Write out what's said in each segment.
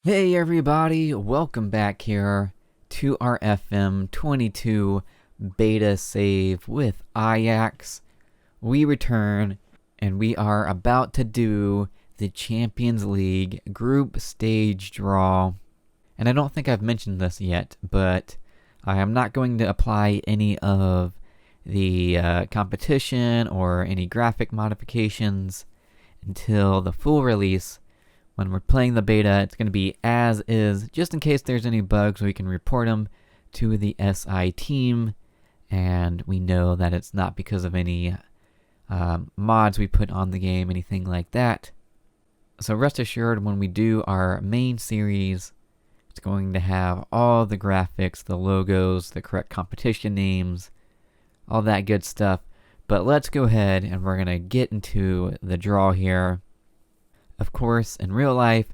Hey everybody, welcome back here to our FM22 Beta save with Ajax. We return and we are about to do the Champions League group stage draw. And I don't think I've mentioned this yet, but I am not going to apply any of the competition or any graphic modifications until the full release. When we're playing the beta, it's going to be as is, just in case there's any bugs, we can report them to the SI team, and we know that it's not because of any mods we put on the game, anything like that. So rest assured, when we do our main series, it's going to have all the graphics, the logos, the correct competition names, all that good stuff. But let's go ahead and we're going to get into the draw here. Of course, in real life,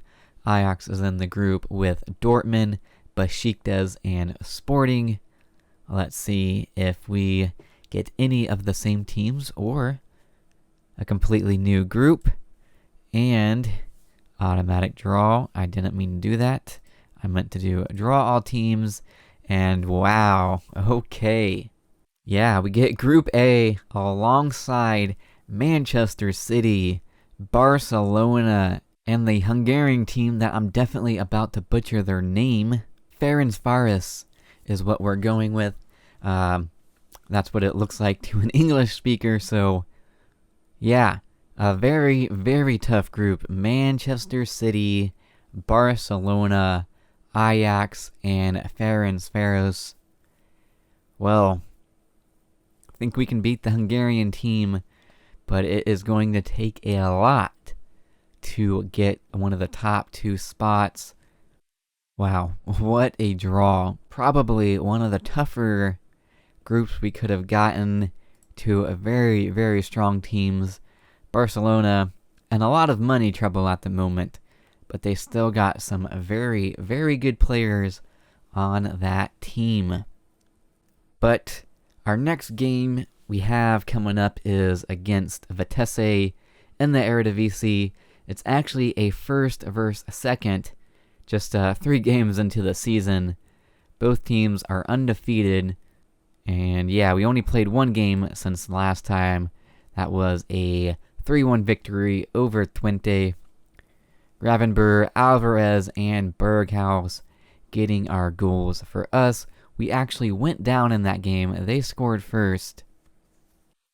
Ajax is in the group with Dortmund, Besiktas, and Sporting. Let's see if we get any of the same teams or a completely new group. And automatic draw. I didn't mean to do that. I meant to do draw all teams. And wow, okay. Yeah, we get Group A alongside Manchester City, Barcelona, and the Hungarian team that I'm definitely about to butcher their name. Ferencváros is what we're going with. That's what it looks like to an English speaker, so yeah, a very, very tough group. Manchester City, Barcelona, Ajax, and Ferencváros. Well, I think we can beat the Hungarian team, but it is going to take a lot to get one of the top two spots. Wow, what a draw. Probably one of the tougher groups we could have gotten to a very, very strong teams. Barcelona, and a lot of money trouble at the moment, but they still got some very, very good players on that team. But our next game we have coming up is against Vitesse in the Eredivisie. It's actually a first versus second, just 3 games into the season. Both teams are undefeated, and yeah, we only played 1 game since last time. That was a 3-1 victory over Twente. Gravenberg, Alvarez, and Berghaus getting our goals. For us, we actually went down in that game. They scored first,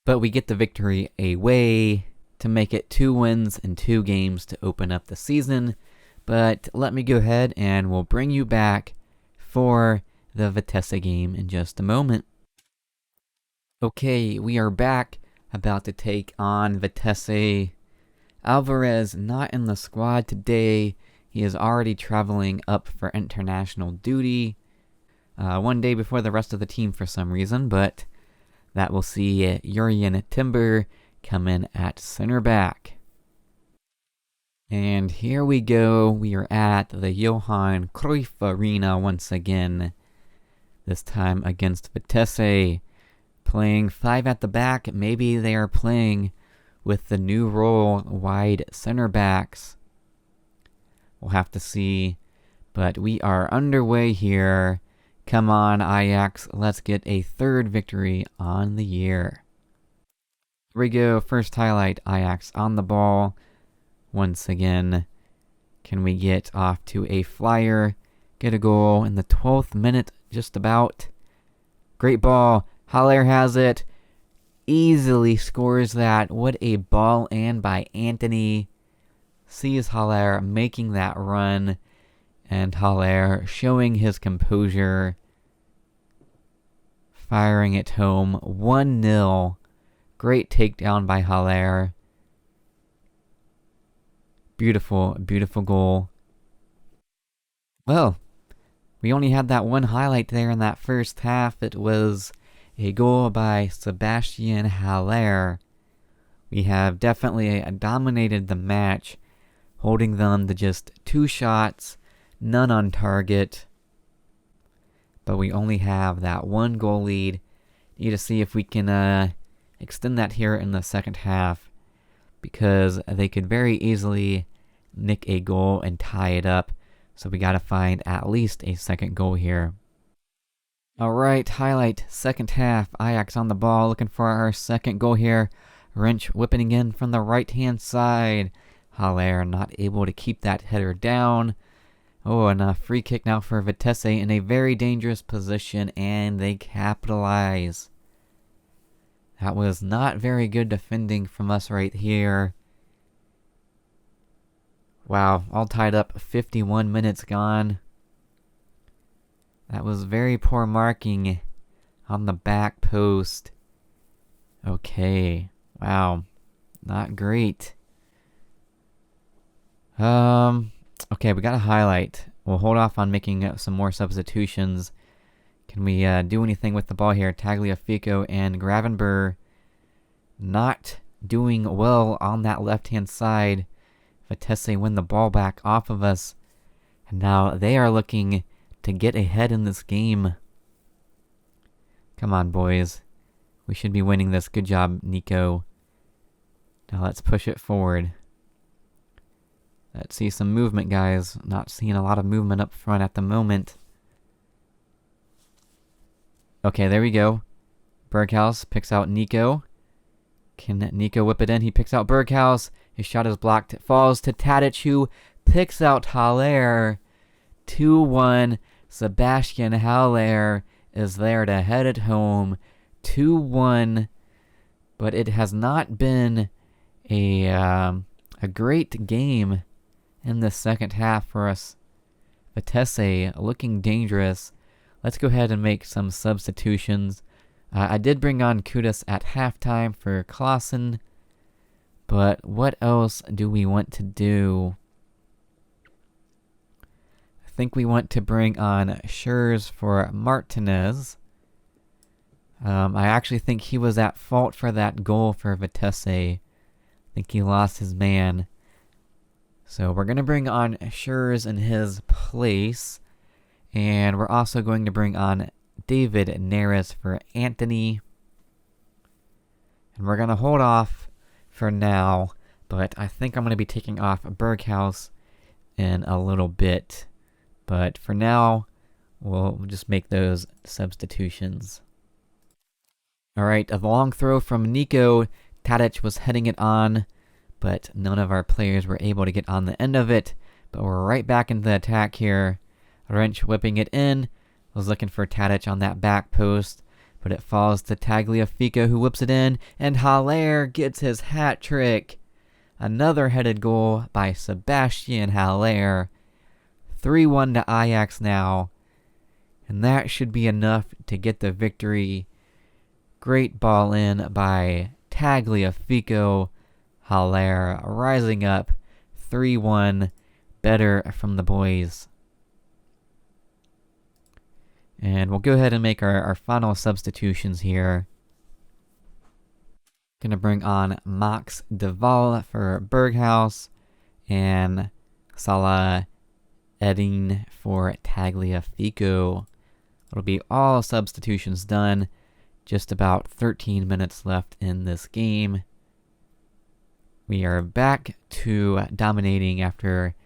but we get the victory away to make it 2 wins in 2 games to open up the season. But let me go ahead and we'll bring you back for the Vitesse game in just a moment. Okay, we are back, about to take on Vitesse. Alvarez not in the squad today. He is already traveling up for international duty. 1 day before the rest of the team for some reason, but that will see Jurgen Timber come in at center back. And here we go. We are at the Johan Cruyff Arena once again. This time against Vitesse. Playing 5 at the back. Maybe they are playing with the new role, wide center backs. We'll have to see. But we are underway here. Come on, Ajax. Let's get a 3rd victory on the year. Here we go. First highlight, Ajax on the ball. Once again, can we get off to a flyer? Get a goal in the 12th minute, just about. Great ball. Haller has it. Easily scores that. What a ball in by Anthony. Sees Haller making that run. And Haller showing his composure. Firing it home. 1-0. Great takedown by Haller. Beautiful, beautiful goal. Well, we only had that one highlight there in that first half. It was a goal by Sebastian Haller. We have definitely dominated the match, holding them to just 2 shots, none on target. But we only have that 1 goal lead. Need to see if we can extend that here in the second half, because they could very easily nick a goal and tie it up. So we gotta find at least a second goal here. Alright, highlight, second half. Ajax on the ball, looking for our second goal here. Wrench whipping in from the right-hand side. Haller not able to keep that header down. Oh, and a free kick now for Vitesse in a very dangerous position, and they capitalize. That was not very good defending from us right here. Wow, all tied up, 51 minutes gone. That was very poor marking on the back post. Okay, wow, not great. Okay, we got a highlight. We'll hold off on making some more substitutions. Can we do anything with the ball here? Tagliafico and Gravenberg not doing well on that left-hand side. Vitesse win the ball back off of us. And now they are looking to get ahead in this game. Come on, boys. We should be winning this. Good job, Nico. Now let's push it forward. Let's see some movement, guys. Not seeing a lot of movement up front at the moment. Okay, there we go. Berghaus picks out Nico. Can Nico whip it in? He picks out Berghaus. His shot is blocked. It falls to Tadic, who picks out Haller. 2-1. Sebastian Haller is there to head it home. 2-1. But it has not been a great game in the second half for us. Vitesse looking dangerous. Let's go ahead and make some substitutions. I did bring on Kudus at halftime for Klaassen, but what else do we want to do? I think we want to bring on Schurz for Martinez. I actually think he was at fault for that goal for Vitesse. I think he lost his man. So we're going to bring on Schurz in his place. And we're also going to bring on David Neres for Anthony. And we're going to hold off for now. But I think I'm going to be taking off Berghaus in a little bit. But for now, we'll just make those substitutions. Alright, a long throw from Nico. Tadic was heading it on, but none of our players were able to get on the end of it. But we're right back into the attack here. Wrench whipping it in. Was looking for Tadic on that back post, but it falls to Tagliafico, who whips it in, and Haller gets his hat trick. Another headed goal by Sebastian Haller. 3-1 to Ajax now, and that should be enough to get the victory. Great ball in by Tagliafico. Haller rising up. 3-1. Better from the boys. And we'll go ahead and make our final substitutions here. Gonna bring on Max de Waal for Berghaus and Salah Edding for Tagliafico. It'll be all substitutions done. Just about 13 minutes left in this game. We are back to dominating after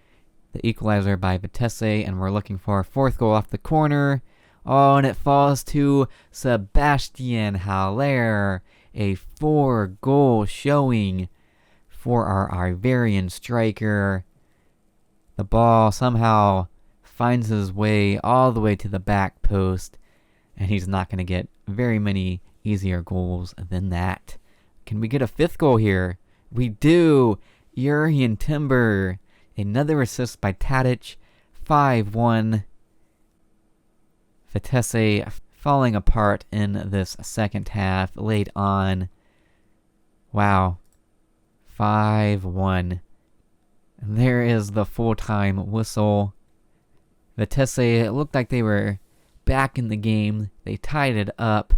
the equalizer by Vitesse, and we're looking for a fourth goal off the corner. Oh, and it falls to Sebastian Haller. A 4-goal showing for our Ivorian striker. The ball somehow finds his way all the way to the back post, and he's not going to get very many easier goals than that. Can we get a fifth goal here? We do! Jurrien Timber. Another assist by Tadic. 5-1. Vitesse falling apart in this second half late on. Wow. 5-1. And there is the full-time whistle. Vitesse, it looked like they were back in the game. They tied it up,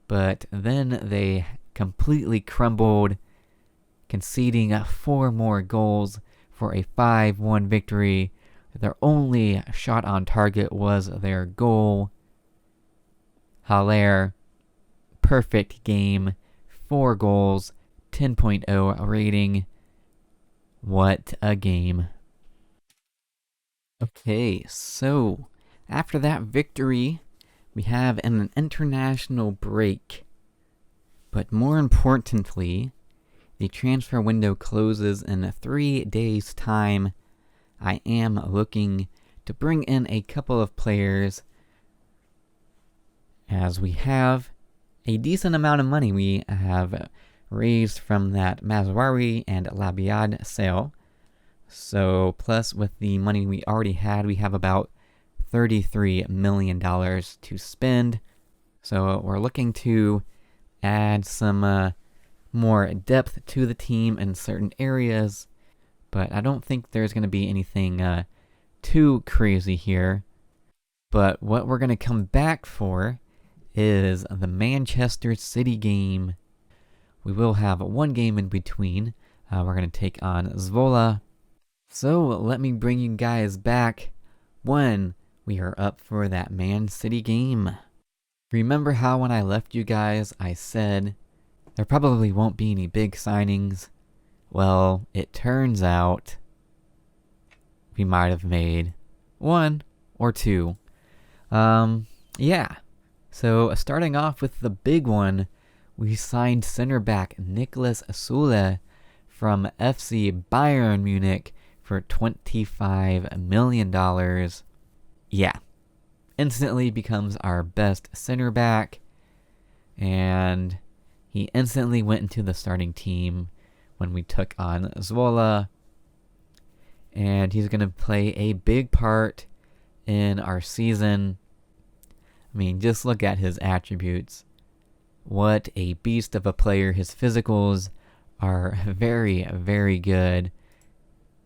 but then they completely crumbled, conceding 4 more goals for a 5-1 victory. Their only shot on target was their goal. Haller, perfect game, 4 goals, 10.0 rating. What a game. Okay, so after that victory, we have an international break. But more importantly, the transfer window closes in 3 days' time. I am looking to bring in a couple of players, as we have a decent amount of money we have raised from that Mazwari and Labiad sale. So plus with the money we already had, we have about $33 million to spend. So we're looking to add some more depth to the team in certain areas, but I don't think there's going to be anything too crazy here. But what we're going to come back for is the Manchester City game. We will have one game in between. We're going to take on Zwolle. So let me bring you guys back when we are up for that Man City game. Remember how when I left you guys, I said there probably won't be any big signings? Well, it turns out we might have made one or two. Yeah. So starting off with the big one, we signed center back Niklas Süle from FC Bayern Munich for $25 million. Yeah. Instantly becomes our best center back, and he instantly went into the starting team when we took on Zwolle, and he's going to play a big part in our season. I mean, just look at his attributes. What a beast of a player. His physicals are very, very good,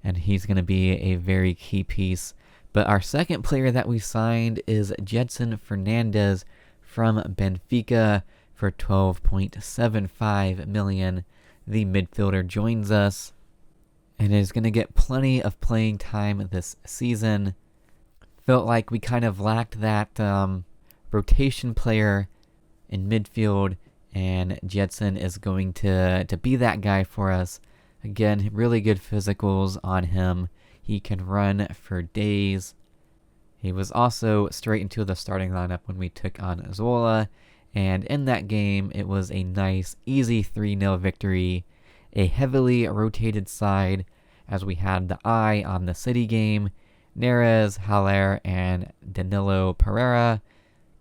and he's going to be a very key piece. But our second player that we signed is Jensen Fernandez from Benfica for $12.75 million. The midfielder joins us and is going to get plenty of playing time this season. Felt like we kind of lacked that rotation player in midfield, and Jensen is going to be that guy for us. Again, really good physicals on him. He can run for days. He was also straight into the starting lineup when we took on Zwolle, and in that game, it was a nice, easy 3-0 victory. A heavily rotated side, as we had the eye on the City game. Neres, Haller, and Danilo Pereira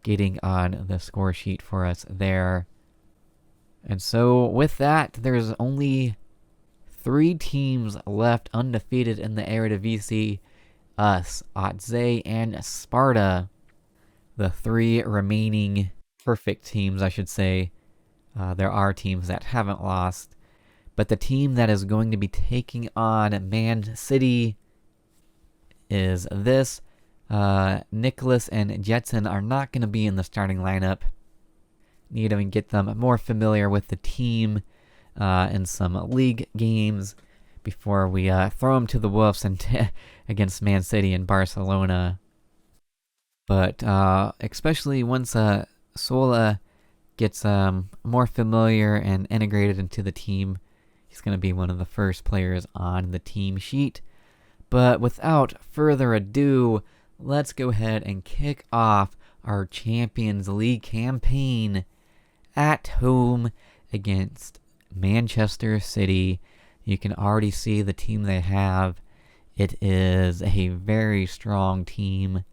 getting on the score sheet for us there. And so with that, there's only 3 teams left undefeated in the Eredivisie. Us, Otze, and Sparta. The 3 remaining perfect teams, I should say. There are teams that haven't lost. But the team that is going to be taking on Man City is this. Nicholas and Jetson are not going to be in the starting lineup. Need to get them more familiar with the team in some league games before we throw them to the wolves and against Man City and Barcelona. But especially once Sola gets more familiar and integrated into the team, he's going to be one of the first players on the team sheet. But without further ado, let's go ahead and kick off our Champions League campaign at home against Manchester City. You can already see the team they have. It is a very strong team,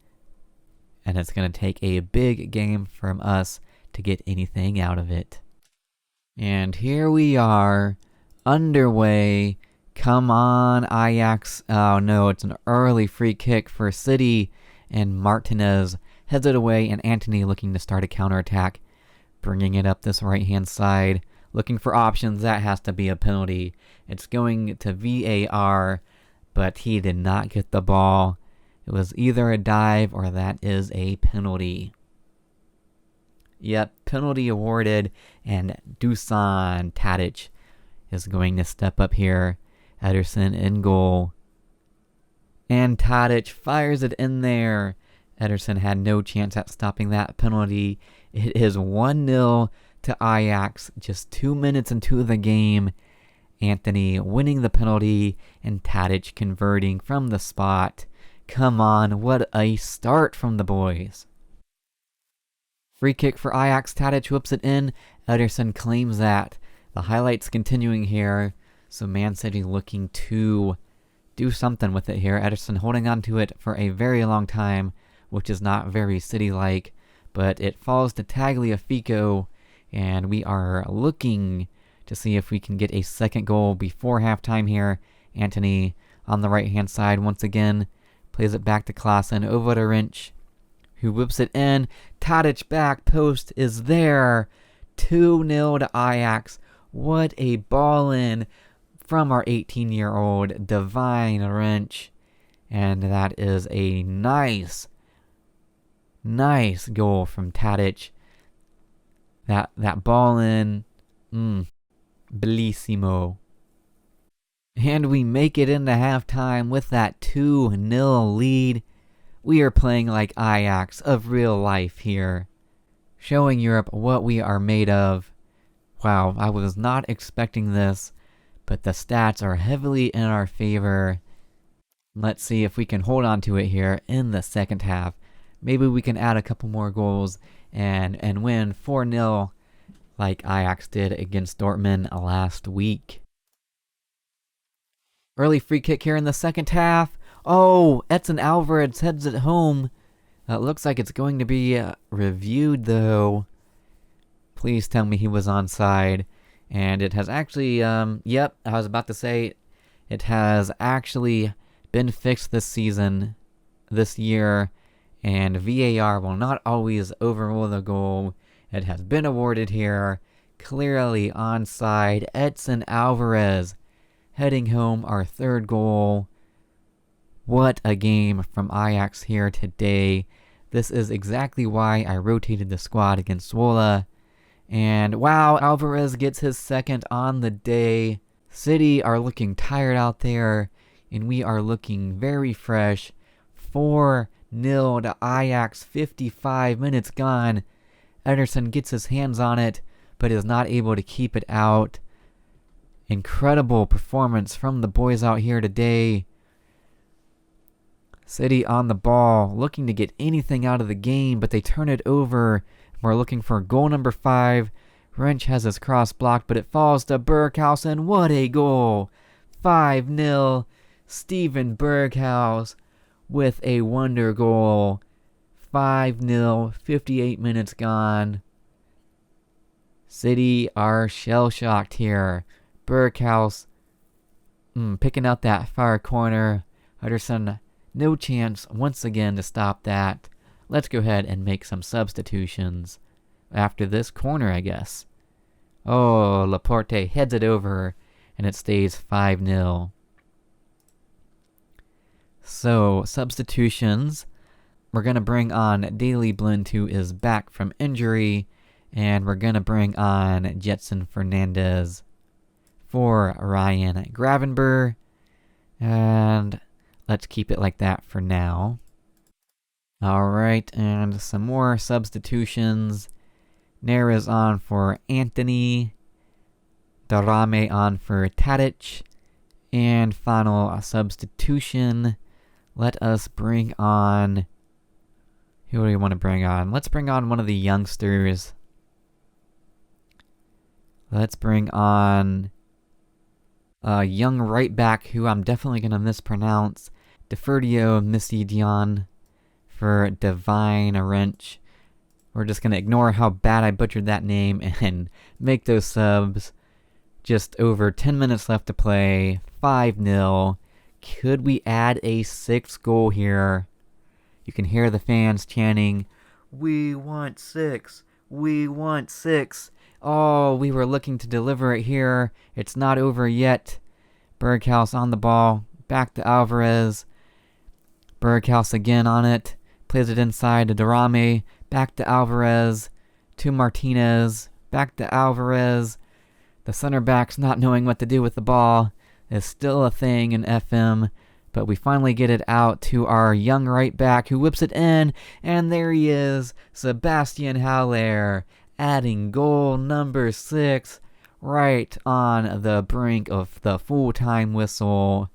and it's going to take a big game from us to get anything out of it. And here we are, underway. Come on, Ajax. Oh no, it's an early free kick for City, and Martinez heads it away, and Antony looking to start a counterattack, bringing it up this right-hand side. Looking for options. That has to be a penalty. It's going to VAR, but he did not get the ball. It was either a dive or that is a penalty. Yep, penalty awarded, and Dusan Tadic is going to step up here. Ederson in goal. And Tadic fires it in there. Ederson had no chance at stopping that penalty. It is 1-0 to Ajax just 2 minutes into the game. Antony winning the penalty and Tadic converting from the spot. Come on, what a start from the boys. Free kick for Ajax. Tadic whips it in. Ederson claims that. The highlights continuing here. So Man City looking to do something with it here. Ederson holding on to it for a very long time, which is not very City-like. But it falls to Tagliafico, and we are looking to see if we can get a second goal before halftime here. Antony on the right-hand side once again. Plays it back to Klaassen, over to Rinch, who whips it in. Tadic back post is there. 2-0 to Ajax. What a ball in from our 18-year-old Divine Rinch. And that is a nice goal from Tadic. That ball in, bellissimo. And we make it into halftime with that 2-0 lead. We are playing like Ajax of real life here, showing Europe what we are made of. Wow, I was not expecting this, but the stats are heavily in our favor. Let's see if we can hold on to it here in the second half. Maybe we can add a couple more goals and win 4-0 like Ajax did against Dortmund last week. Early free kick here in the second half. Oh, Edson Alvarez heads it home. It looks like it's going to be reviewed though. Please tell me he was onside. And it has actually, yep, I was about to say, it has actually been fixed this year, and VAR will not always overrule the goal. It has been awarded here. Clearly onside. Edson Alvarez heading home our third goal. What a game from Ajax here today. This is exactly why I rotated the squad against Zwolle. And wow, Alvarez gets his second on the day. City are looking tired out there, and we are looking very fresh. 4-0 to Ajax, 55 minutes gone. Ederson gets his hands on it, but is not able to keep it out. Incredible performance from the boys out here today. City on the ball, looking to get anything out of the game, but they turn it over. We're looking for goal number 5. Wrench has his cross blocked, but it falls to Berghaus, and what a goal! 5-0. Steven Berghaus with a wonder goal. 5-0, 58 minutes gone. City are shell-shocked here. Berghaus picking out that far corner. Ederson, no chance once again to stop that. Let's go ahead and make some substitutions after this corner, I guess. Oh, Laporte heads it over, and it stays 5-0. So, substitutions. We're going to bring on Daley Blind, who is back from injury, and we're going to bring on Jensen Fernandez for Ryan Gravenberch. And let's keep it like that for now. Alright, and some more substitutions. Nair is on for Antony. Darame on for Tadic. And final substitution. Let us bring on... Who do we want to bring on? Let's bring on one of the youngsters. Let's bring on a young right back who I'm definitely going to mispronounce. Deferdio Misidian for Divine Wrench. We're just going to ignore how bad I butchered that name and make those subs. Just over 10 minutes left to play. 5-0. Could we add a 6th goal here? You can hear the fans chanting, "We want 6! We want 6!" Oh, we were looking to deliver it here. It's not over yet. Berghaus on the ball. Back to Alvarez. Berghaus again on it. Plays it inside to Darame. Back to Alvarez. To Martinez. Back to Alvarez. The center back's not knowing what to do with the ball. Is still a thing in FM. But we finally get it out to our young right back who whips it in. And there he is. Sebastian Haller adding goal number 6. Right on the brink of the full-time whistle.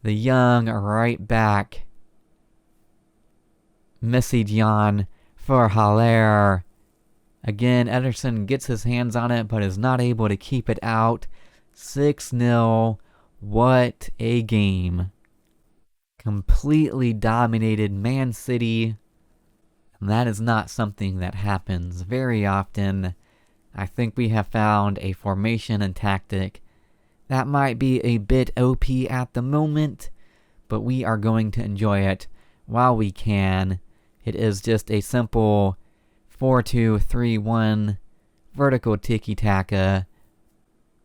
The young right back Messidian for Haller. Again, Ederson gets his hands on it, but is not able to keep it out. 6-0. What a game. Completely dominated Man City. And that is not something that happens very often. I think we have found a formation and tactic that might be a bit OP at the moment, but we are going to enjoy it while we can. It is just a simple 4-2-3-1 vertical tiki-taka.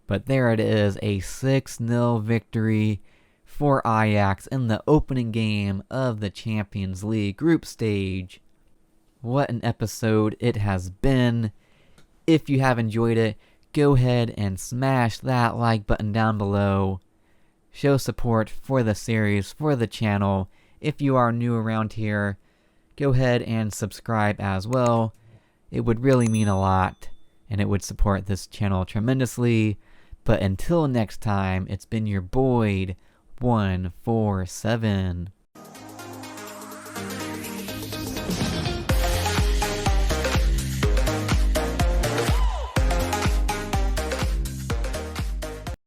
But there it is, a 6-0 victory for Ajax in the opening game of the Champions League group stage. What an episode it has been. If you have enjoyed it, go ahead and smash that like button down below. Show support for the series, for the channel. If you are new around here, go ahead and subscribe as well. It would really mean a lot, and it would support this channel tremendously. But until next time, it's been your Boyd 147.